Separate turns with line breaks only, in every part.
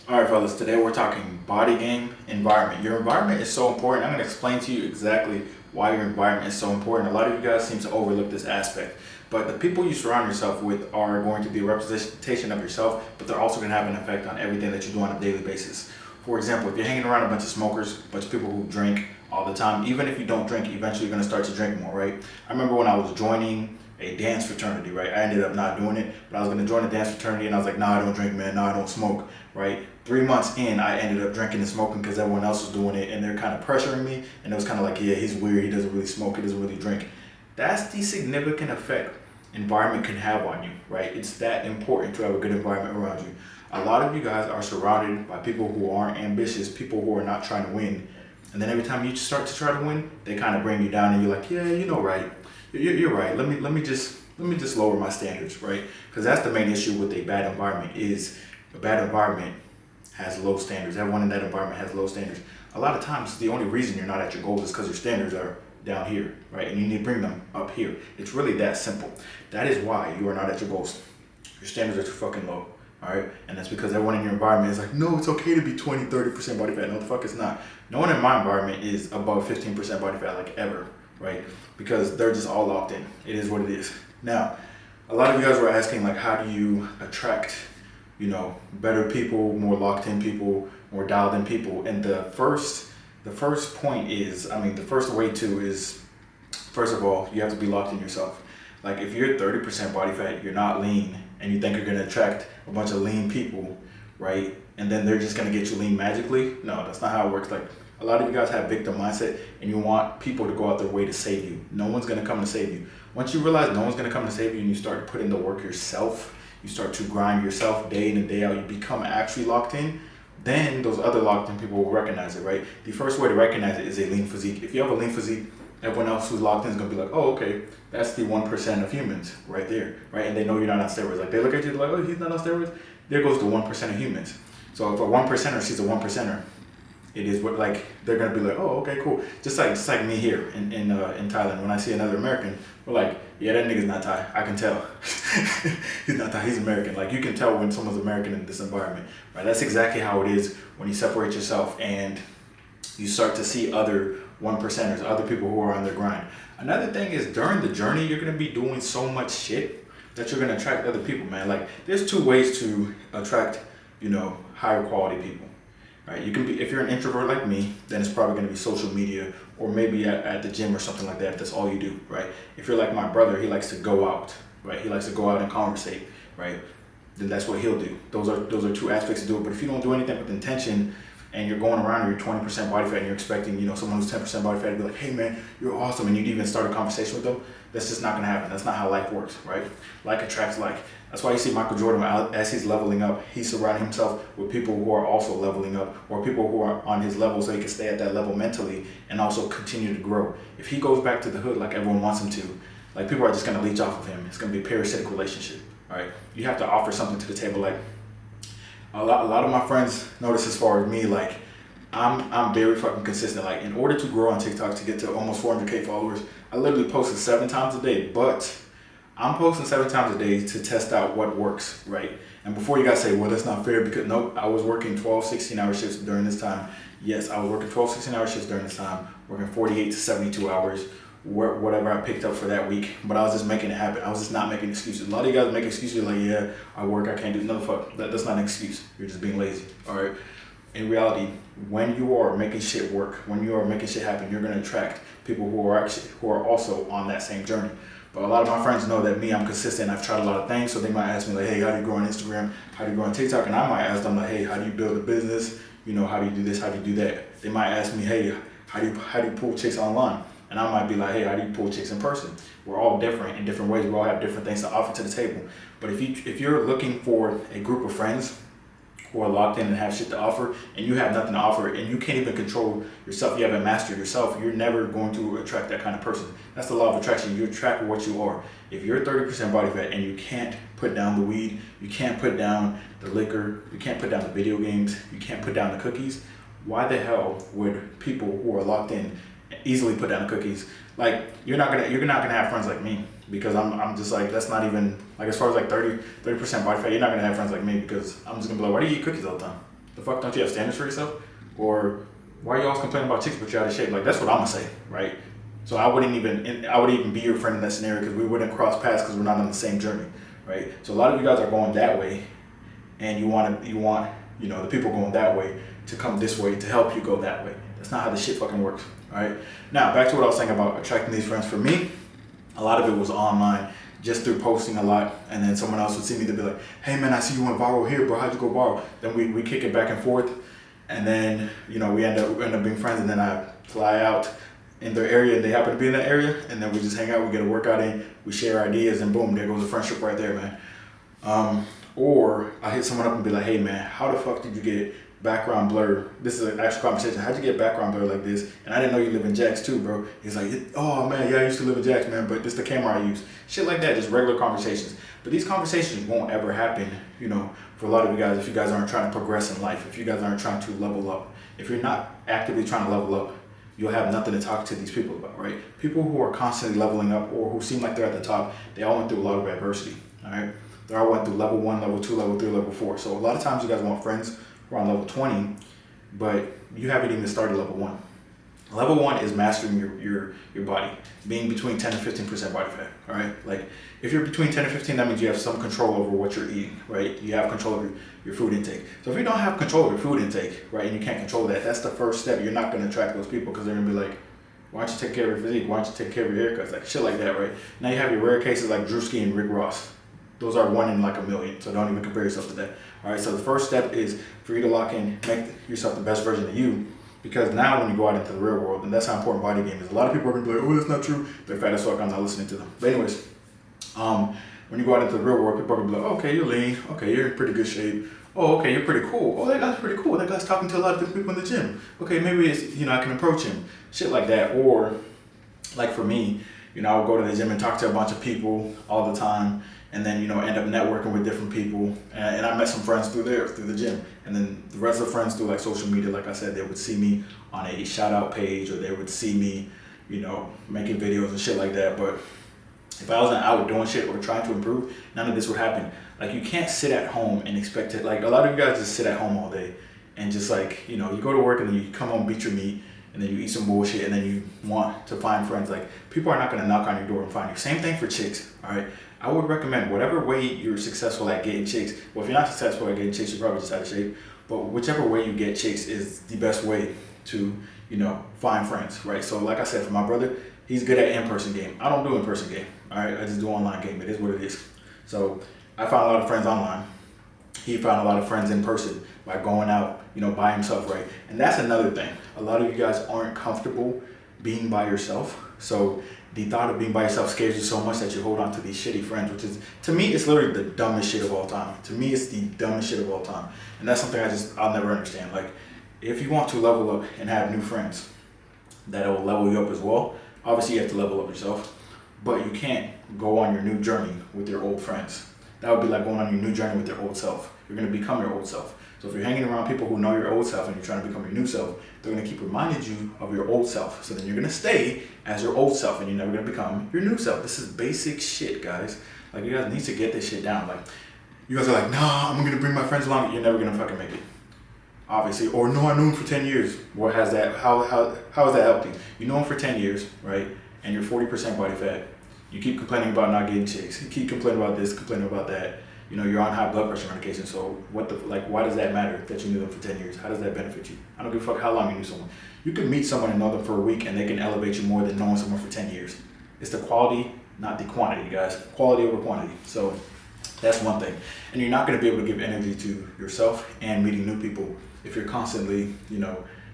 All right, fellas, today we're talking body game environment. Your environment is so important. I'm going to explain to you exactly why your environment is so important. A lot of you guys seem to overlook this aspect, but the people you surround yourself with are going to be a representation of yourself, but they're also going to have an effect on everything that you do on a daily basis. For example, if you're hanging around a bunch of smokers, a bunch of people who drink all the time, even if you don't drink, eventually you're going to start to drink more, right? I remember when I was joining a dance fraternity, right? I ended up not doing it, but I was going to join a dance fraternity and I was like, nah, I don't drink, man. Nah, I don't smoke, right? 3 months in, I ended up drinking and smoking because everyone else was doing it and they're kind of pressuring me. And it was kind of like, yeah, he's weird. He doesn't really smoke. He doesn't really drink. That's the significant effect environment can have on you, right? It's that important to have a good environment around you. A lot of you guys are surrounded by people who aren't ambitious, people who are not trying to win. And then every time you start to try to win, they kind of bring you down and you're like, yeah, you know, right. You're right. Let me just lower my standards, right? Because that's the main issue with a bad environment is a bad environment has low standards. Everyone in that environment has low standards. A lot of times, the only reason you're not at your goals is because your standards are down here, right? And you need to bring them up here. It's really that simple. That is why you are not at your goals. Your standards are too fucking low, all right? And that's because everyone in your environment is like, no, it's okay to be 20, 30% body fat. No, the fuck it's not. No one in my environment is above 15% body fat, like ever, right? Because they're just all locked in. It is what it is. Now, a lot of you guys were asking, like, how do you attract, better people, more locked in people, more dialed in people? And the first point is, the first way to is, first of all, you have to be locked in yourself. Like, if you're 30% body fat, you're not lean, and you think you're gonna attract a bunch of lean people, right? And then they're just gonna get you lean magically? No, that's not how it works. Like, a lot of you guys have victim mindset and you want people to go out their way to save you. No one's gonna come to save you. Once you realize no one's gonna come to save you and you start to put in the work yourself, you start to grind yourself day in and day out, you become actually locked in, then those other locked in people will recognize it, right? The first way to recognize it is a lean physique. If you have a lean physique, everyone else who's locked in is gonna be like, oh, okay, that's the 1% of humans right there, right? And they know you're not on steroids. Like, they look at you like, oh, he's not on steroids. There goes the 1% of humans. So if a 1%er sees a 1%er, it is what, like, they're gonna be like, oh, okay, cool. Just like me here in Thailand. When I see another American, we're like, yeah, that nigga's not Thai. I can tell. He's not Thai. He's American. Like, you can tell when someone's American in this environment, right? That's exactly how it is when you separate yourself and you start to see other 1%ers, other people who are on their grind. Another thing is, during the journey, you're gonna be doing so much shit that you're gonna attract other people, man. Like, there's 2 ways to attract, higher quality people. Right? You can be, if you're an introvert like me, then it's probably going to be social media or maybe at the gym or something like that. If that's all you do, right? If you're like my brother, he likes to go out, right? He likes to go out and conversate, right? Then that's what he'll do. Those are 2 aspects to do it. But if you don't do anything with intention and you're going around and you're 20% body fat and you're expecting, someone who's 10% body fat to be like, hey man, you're awesome, and you'd even start a conversation with them, that's just not going to happen. That's not how life works, right? Like attracts like. That's why you see Michael Jordan, as he's leveling up, he's surrounding himself with people who are also leveling up, or people who are on his level, so he can stay at that level mentally and also continue to grow. If he goes back to the hood like everyone wants him to, like, people are just going to leech off of him. It's going to be a parasitic relationship, right? You have to offer something to the table. Like, a lot of my friends notice, as far as me, like, I'm very fucking consistent. Like, in order to grow on TikTok to get to almost 400K followers, I literally posted 7 times a day, but I'm posting 7 times a day to test out what works, right? And before you guys say, well, that's not fair, because no, I was working 12, 16-hour shifts during this time. Yes, I was working 12, 16-hour shifts during this time, working 48 to 72 hours, whatever I picked up for that week, but I was just making it happen. I was just not making excuses. A lot of you guys make excuses like, yeah, I work, I can't do, no, fuck, that's not an excuse. You're just being lazy, all right? In reality, when you are making shit work, when you are making shit happen, you're gonna attract people who are also on that same journey. But a lot of my friends know that me, I'm consistent. I've tried a lot of things, so they might ask me like, hey, how do you grow on Instagram? How do you grow on TikTok? And I might ask them like, hey, how do you build a business? How do you do this? How do you do that? They might ask me, hey, how do you pull chicks online? And I might be like, hey, how do you pull chicks in person? We're all different in different ways. We all have different things to offer to the table. But if you're looking for a group of friends who are locked in and have shit to offer, and you have nothing to offer, and you can't even control yourself, you haven't mastered yourself, you're never going to attract that kind of person. That's the law of attraction. You attract what you are. If you're 30% body fat and you can't put down the weed, you can't put down the liquor, you can't put down the video games, you can't put down the cookies, why the hell would people who are locked in easily put down the cookies? Like, you're not gonna have friends like me, because I'm just like, that's not even, like, as far as like 30% body fat, you're not gonna have friends like me, because I'm just gonna be like, why do you eat cookies all the time? The fuck don't you have standards for yourself? Or why are you always complaining about chicks but you're out of shape? Like, that's what I'm gonna say, right? So I wouldn't even be your friend in that scenario because we wouldn't cross paths because we're not on the same journey, right? So a lot of you guys are going that way, and you want the people going that way to come this way to help you go that way. That's not how this shit fucking works, all right? Now back to what I was saying about attracting these friends. For me, a lot of it was online, just through posting a lot, and then someone else would see me, they'd be like, hey man, I see you went viral here, bro, how'd you go viral? Then we kick it back and forth, and then we end up being friends, and then I fly out in their area and they happen to be in that area, and then we just hang out, we get a workout in, we share ideas, and boom, there goes a friendship right there, man. Or I hit someone up and be like, hey man, how the fuck did you get background blur? This is an actual conversation. How'd you get background blur like this? And I didn't know you live in Jax too, bro. He's like, oh man, yeah, I used to live in Jax, man, but this is the camera I use. Shit like that, just regular conversations. But these conversations won't ever happen, for a lot of you guys, if you guys aren't trying to progress in life, if you guys aren't trying to level up, if you're not actively trying to level up, you'll have nothing to talk to these people about, right? People who are constantly leveling up or who seem like they're at the top, they all went through a lot of adversity, all right? They all went through level 1, level 2, level 3, level 4. So a lot of times you guys want friends who are on level 20, but you haven't even started level 1. Level 1 is mastering your body, being between 10 and 15% body fat, all right? Like, if you're between 10 and 15, that means you have some control over what you're eating, right? You have control of your food intake. So if you don't have control of your food intake, right, and you can't control that, that's the first step. You're not gonna attract those people because they're gonna be like, why don't you take care of your physique? Why don't you take care of your haircuts? Like, shit like that, right? Now you have your rare cases like Drewski and Rick Ross. Those are 1 in like a million, so don't even compare yourself to that. All right, so the first step is for you to lock in, make yourself the best version of you, because now when you go out into the real world, and that's how important BodyGame is. A lot of people are gonna be like, oh, that's not true. They're fat as fuck, I'm not listening to them. But anyways, when you go out into the real world, people are gonna be like, okay, you're lean, okay, you're in pretty good shape. Oh, okay, you're pretty cool. Oh, that guy's pretty cool. That guy's talking to a lot of different people in the gym. Okay, maybe it's, I can approach him. Shit like that. Or like for me, I would go to the gym and talk to a bunch of people all the time, and then, end up networking with different people. And I met some friends through the gym. And then the rest of the friends through like social media, like I said, they would see me on a shout out page, or they would see me, making videos and shit like that. But if I wasn't out doing shit or trying to improve, none of this would happen. Like, you can't sit at home and expect it. Like, a lot of you guys just sit at home all day and just like, you go to work and then you come home, beat your meat, and then you eat some bullshit, and then you want to find friends. Like, people are not gonna knock on your door and find you. Same thing for chicks, all right? I would recommend whatever way you're successful at getting chicks. Well, if you're not successful at getting chicks, you're probably just out of shape. But whichever way you get chicks is the best way to, find friends, right? So like I said, for my brother, he's good at in-person game. I don't do in-person game, all right? I just do online game. It is what it is. So I found a lot of friends online. He found a lot of friends in person by going out, by himself, right? And that's another thing. A lot of you guys aren't comfortable being by yourself. So the thought of being by yourself scares you so much that you hold on to these shitty friends, which is, to me, it's literally the dumbest shit of all time. To me, it's the dumbest shit of all time. And that's something I'll never understand. Like, if you want to level up and have new friends that will level you up as well, obviously you have to level up yourself, but you can't go on your new journey with your old friends. That would be like going on your new journey with your old self. You're going to become your old self. So if you're hanging around people who know your old self and you're trying to become your new self, they're going to keep reminding you of your old self. So then you're going to stay as your old self and you're never going to become your new self. This is basic shit, guys. Like, you guys need to get this shit down. Like, you guys are like, nah, I'm going to bring my friends along. You're never going to fucking make it. Obviously. Or, no, I knew him for 10 years. What has that, how has that helped you? You know him for 10 years, right? And you're 40% body fat. You keep complaining about not getting chicks. You keep complaining about this, complaining about that. You're on high blood pressure medication, so why does that matter that you knew them for 10 years? How does that benefit you? I don't give a fuck how long you knew someone. You can meet someone and know them for a week and they can elevate you more than knowing someone for 10 years. It's the quality, not the quantity, guys. Quality over quantity. So that's one thing. And you're not going to be able to give energy to yourself and meeting new people if you're constantly,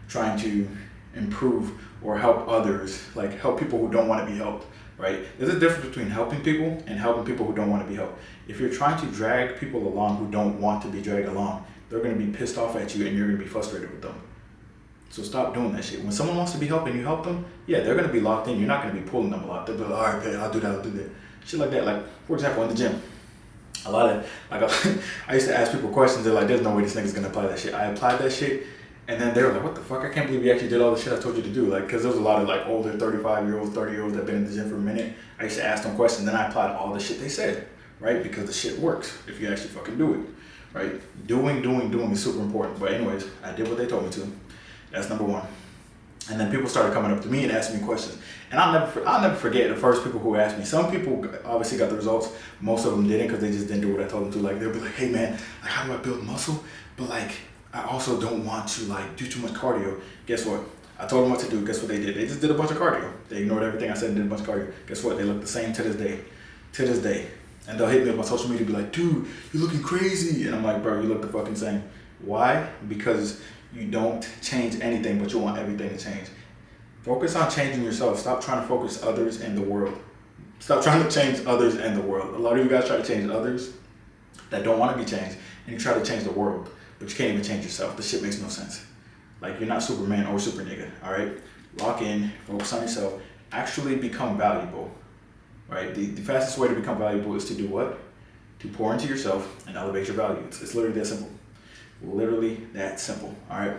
trying to improve or help others, like help people who don't want to be helped. Right? There's a difference between helping people and helping people who don't want to be helped. If you're trying to drag people along who don't want to be dragged along, they're going to be pissed off at you and you're going to be frustrated with them. So stop doing that shit. When someone wants to be helped and you help them, yeah, they're going to be locked in. You're not going to be pulling them a lot. They'll be like, all right, babe, I'll do that. Shit like that. Like, for example, in the gym, a lot of, I used to ask people questions. They're like, there's no way this nigga's going to apply that shit. I applied that shit. And then they were like, what the fuck? I can't believe you actually did all the shit I told you to do. Like, because there was a lot of like older 35-year-olds, 30-year-olds that have been in the gym for a minute. I used to ask them questions, then I applied all the shit they said, right? Because the shit works if you actually fucking do it. right? Doing is super important. But anyways, I did what they told me to. That's number one. And then people started coming up to me and asking me questions. And I'll never forget the first people who asked me. Some people obviously got the results. Most of them didn't because they just didn't do what I told them to. Like, they'll be like, hey man, like, how do I build muscle? But like, I also don't want to like do too much cardio. Guess what? I told them what to do. Guess what they did? They just did a bunch of cardio. They ignored everything I said and did a bunch of cardio. Guess what? They look the same to this day. To this day. And they'll hit me up on social media and be like, dude, you're looking crazy. And I'm like, bro, you look the fucking same. Why? Because you don't change anything, but you want everything to change. Focus on changing yourself. Stop trying to focus others and the world. Stop trying to change others and the world. A lot of you guys try to change others that don't want to be changed, and you try to change the world, but you can't even change yourself. This shit makes no sense. Like, you're not Superman or super nigga, all right? Lock in, focus on yourself, actually become valuable, right? The fastest way to become valuable is to do what? To pour into yourself and elevate your value. It's literally that simple. Literally that simple, all right?